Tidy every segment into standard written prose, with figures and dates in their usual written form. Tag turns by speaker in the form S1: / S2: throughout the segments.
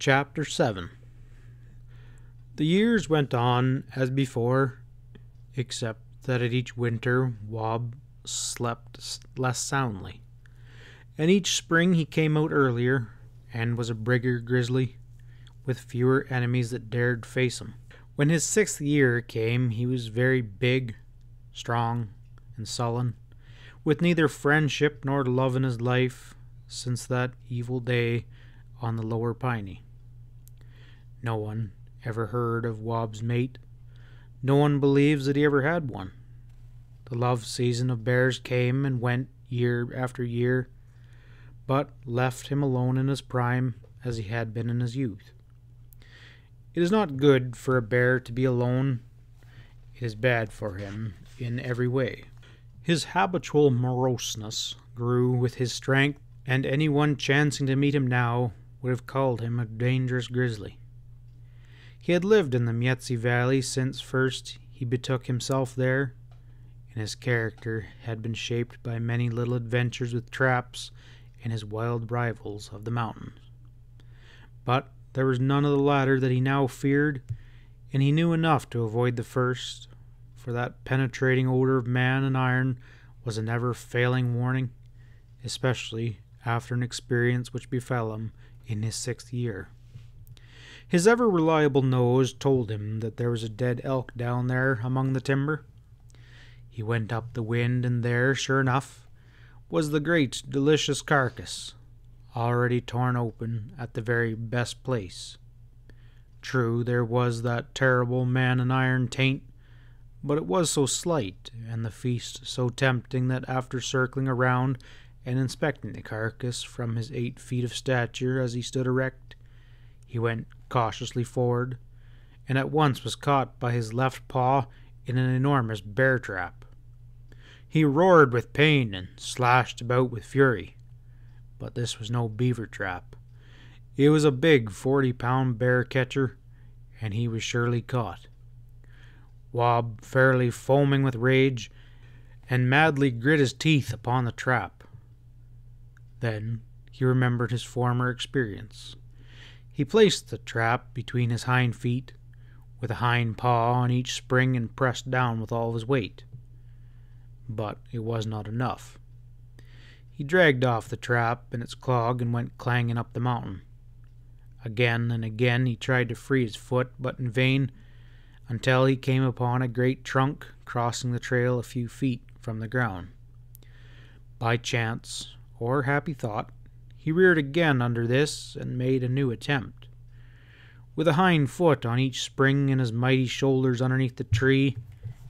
S1: Chapter 7. The years went on as before, except that at each winter Wob slept less soundly, and each spring he came out earlier, and was a bigger grizzly, with fewer enemies that dared face him. When his 6th year came, he was very big, strong, and sullen, with neither friendship nor love in his life since that evil day on the Lower Piney. No one ever heard of Wob's mate. No one believes that he ever had one. The love season of bears came and went year after year, but left him alone in his prime as he had been in his youth. It is not good for a bear to be alone. It is bad for him in every way. His habitual moroseness grew with his strength, and anyone chancing to meet him now would have called him a dangerous grizzly. He had lived in the Mietzi Valley since first he betook himself there, and his character had been shaped by many little adventures with traps and his wild rivals of the mountains. But there was none of the latter that he now feared, and he knew enough to avoid the first, for that penetrating odor of man and iron was a never-failing warning, especially after an experience which befell him in his 6th year. His ever-reliable nose told him that there was a dead elk down there among the timber. He went up the wind, and there, sure enough, was the great, delicious carcass, already torn open at the very best place. True, there was that terrible man-and-iron taint, but it was so slight, and the feast so tempting, that after circling around and inspecting the carcass from his 8 feet of stature as he stood erect, he went cautiously forward, and at once was caught by his left paw in an enormous bear trap. He roared with pain and slashed about with fury, but this was no beaver trap. It was a big 40-pound bear catcher, and he was surely caught. Wob, fairly foaming with rage, and madly grit his teeth upon the trap. Then he remembered his former experience. He placed the trap between his hind feet, with a hind paw on each spring, and pressed down with all his weight. But it was not enough. He dragged off the trap and its clog and went clanging up the mountain. Again and again he tried to free his foot, but in vain, until he came upon a great trunk crossing the trail a few feet from the ground. By chance, or happy thought, he reared again under this and made a new attempt. With a hind foot on each spring and his mighty shoulders underneath the tree,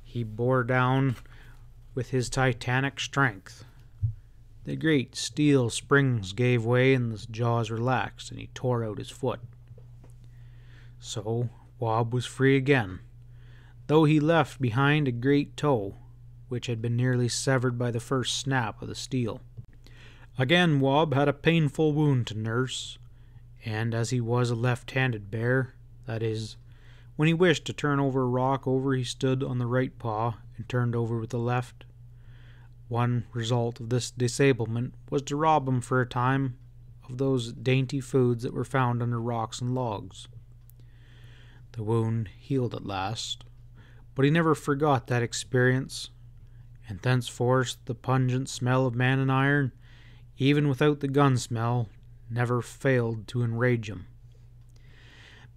S1: he bore down with his titanic strength. The great steel springs gave way and his jaws relaxed, and he tore out his foot. So Wob was free again, though he left behind a great toe, which had been nearly severed by the first snap of the steel. Again Wob had a painful wound to nurse, and as he was a left-handed bear, that is, when he wished to turn over a rock he stood on the right paw and turned over with the left. One result of this disablement was to rob him for a time of those dainty foods that were found under rocks and logs. The wound healed at last, but he never forgot that experience, and thenceforth the pungent smell of man and iron, even without the gun smell, never failed to enrage him.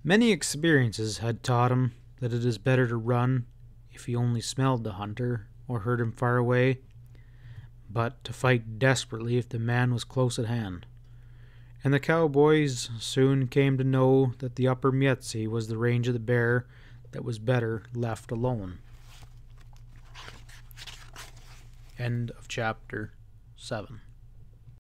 S1: Many experiences had taught him that it is better to run if he only smelled the hunter or heard him far away, but to fight desperately if the man was close at hand. And the cowboys soon came to know that the upper Mietzi was the range of the bear that was better left alone. End of chapter 7.